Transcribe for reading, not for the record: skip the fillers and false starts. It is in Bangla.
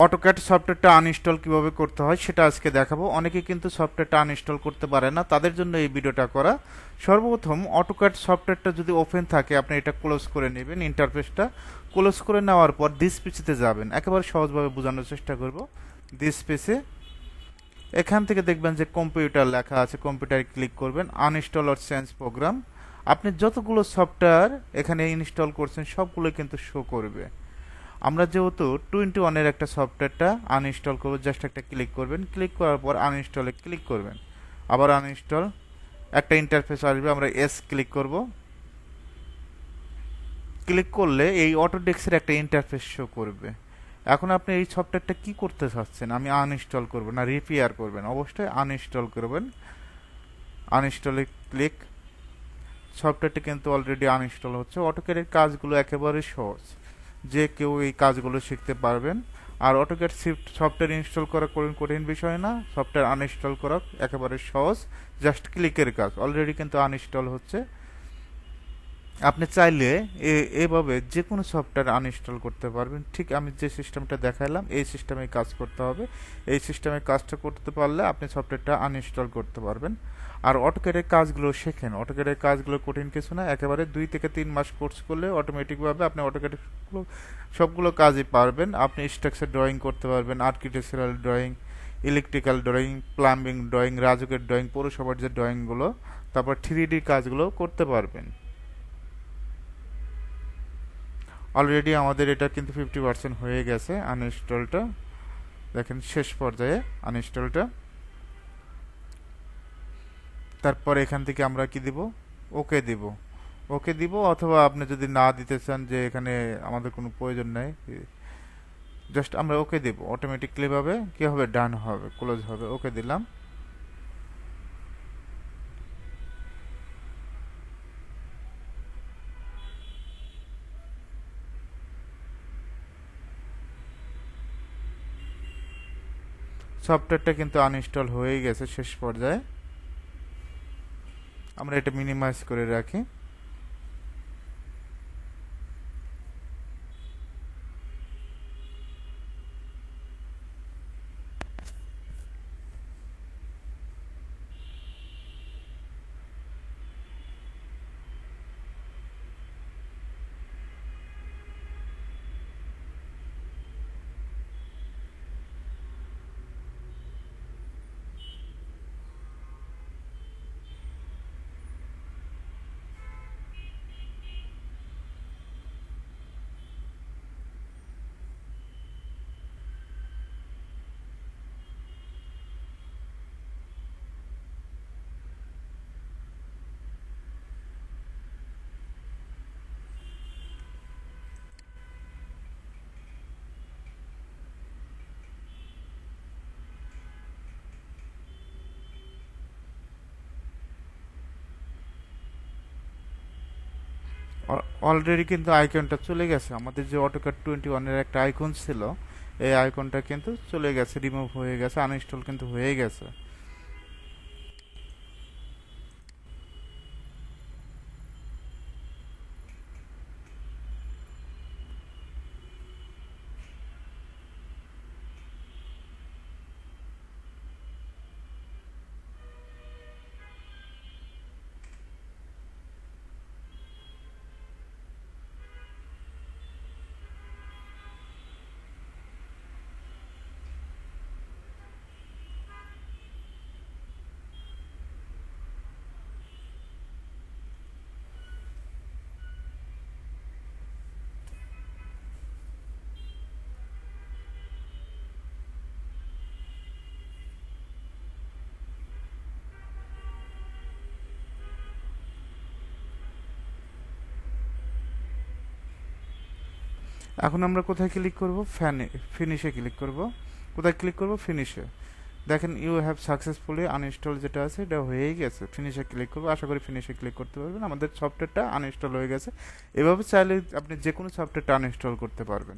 অটোক্যাড সফটওয়্যারটা আনইনস্টল কিভাবে করতে হয় সেটা আজকে দেখাবো। অনেকে কিন্তু সফটওয়্যারটা আনইনস্টল করতে পারে না, তাদের জন্য এই ভিডিওটা করা। সর্বপ্রথম অটোক্যাড সফটওয়্যারটা যদি ওপেন থাকে আপনি এটা ক্লোজ করে নেবেন। ইন্টারফেসটা ক্লোজ করে নেওয়ার পর দিস পেজে যাবেন। একেবারে সহজভাবে বোঝানোর চেষ্টা করব। দিস পেজে এখান থেকে দেখবেন যে কম্পিউটার লেখা আছে, কম্পিউটারে ক্লিক করবেন। আনইনস্টল অর চেঞ্জ প্রোগ্রাম, আপনি যতগুলো সফটওয়্যার এখানে ইনস্টল করছেন সবগুলো কিন্তু শো করবে। আমরা যেহেতু 21 এর একটা সফটওয়্যারটা আনইনস্টল করবো, জাস্ট একটা ক্লিক করবেন। ক্লিক করার পর আনইনস্টলে ক্লিক করবেন। আবার আনইনস্টল, একটা ইন্টারফেস আসবে, আমরা এস ক্লিক করব। ক্লিক করলে এই অটোডেস্কের একটা ইন্টারফেস শো করবে। এখন আপনি এই সফটওয়্যারটা কি করতে চাচ্ছেন? আমি আনইনস্টল করব না রিপেয়ার করবেন? অবশ্যই আনইনস্টল করবেন। আনইনস্টলে ক্লিক। সফটওয়্যারটি কিন্তু অলরেডি আনইনস্টল হচ্ছে। অটোক্যাডের কাজগুলো একেবারে সহজ, যে কেউ এই কাজগুলো শিখতে পারবেন। আর অটোক্যাড সফটওয়্যার ইনস্টল করা কঠিন বিষয় না, সফটওয়্যার আনইনস্টল করা একেবারে সহজ, জাস্ট ক্লিকের কাজ। অলরেডি কিন্তু আনইনস্টল হচ্ছে। আপনি চাইলে এভাবে যে কোনো সফটওয়্যার আনইনস্টল করতে পারবেন। ঠিক আমি যে সিস্টেমটা দেখালাম এই সিস্টেমে কাজ করতে হবে। এই সিস্টেমে কাজটা করতে পারলে আপনি সফটওয়্যারটা আনইনস্টল করতে পারবেন। আর অটোক্যাডের কাজগুলো শেখেন। অটোক্যাডের কাজগুলো কঠিন কিছু না, একেবারে 2 থেকে 3 মাস কোর্স করলে অটোমেটিকভাবে আপনি অটোক্যাডের সবগুলো কাজই পারবেন। আপনি স্ট্রাকচার ড্রয়িং করতে পারবেন, architectural drawing, electrical drawing, plumbing drawing, রাজুকের ড্রয়িং, পৌরসভার যে ড্রয়িংগুলো, তারপর 3D কাজগুলো করতে পারবেন। অলরেডি আমাদের এটা কিন্তু 50% হয়ে গেছে আনইনস্টলটা। দেখেন শেষ পর্যায়ে আনইনস্টলটা। তারপর এখান থেকে আমরা কি দিব? ওকে দিব। ওকে দিব, অথবা আপনি যদি না দিতে চান যে এখানে আমাদের কোনো প্রয়োজন নেই, জাস্ট আমরা ওকে দিব। অটোমেটিকলি ভাবে কি হবে? ডান হবে, ক্লোজ হবে। ওকে দিলাম। সফটওয়্যারটা কিন্তু আনইনস্টল হয়ে গেছে শেষ পর্যায়ে। আমরা এটা মিনিমাইজ করে রাখি। অলরেডি কিন্তু আইকনটা চলে গেছে। আমাদের যে অটোক্যাড 21 এর একটা আইকন ছিল, এই আইকনটা কিন্তু চলে গেছে, রিমুভ হয়ে গেছে, আনইনস্টল কিন্তু হয়ে গেছে। এখন আমরা কোথায় ক্লিক করব? ফিনিশে ক্লিক করব। কোথায় ক্লিক করব? ফিনিশে। দেখেন ইউ হ্যাভ সাকসেসফুলি আনইনস্টল যেটা আছে এটা হয়েই গেছে। ফিনিশে ক্লিক করব। আশা করি ফিনিশে ক্লিক করতে পারবেন। আমাদের সফটওয়্যারটা আনইনস্টল হয়ে গেছে। এভাবে চাইলে আপনি যে কোনো সফটওয়্যারটা আনইনস্টল করতে পারবেন।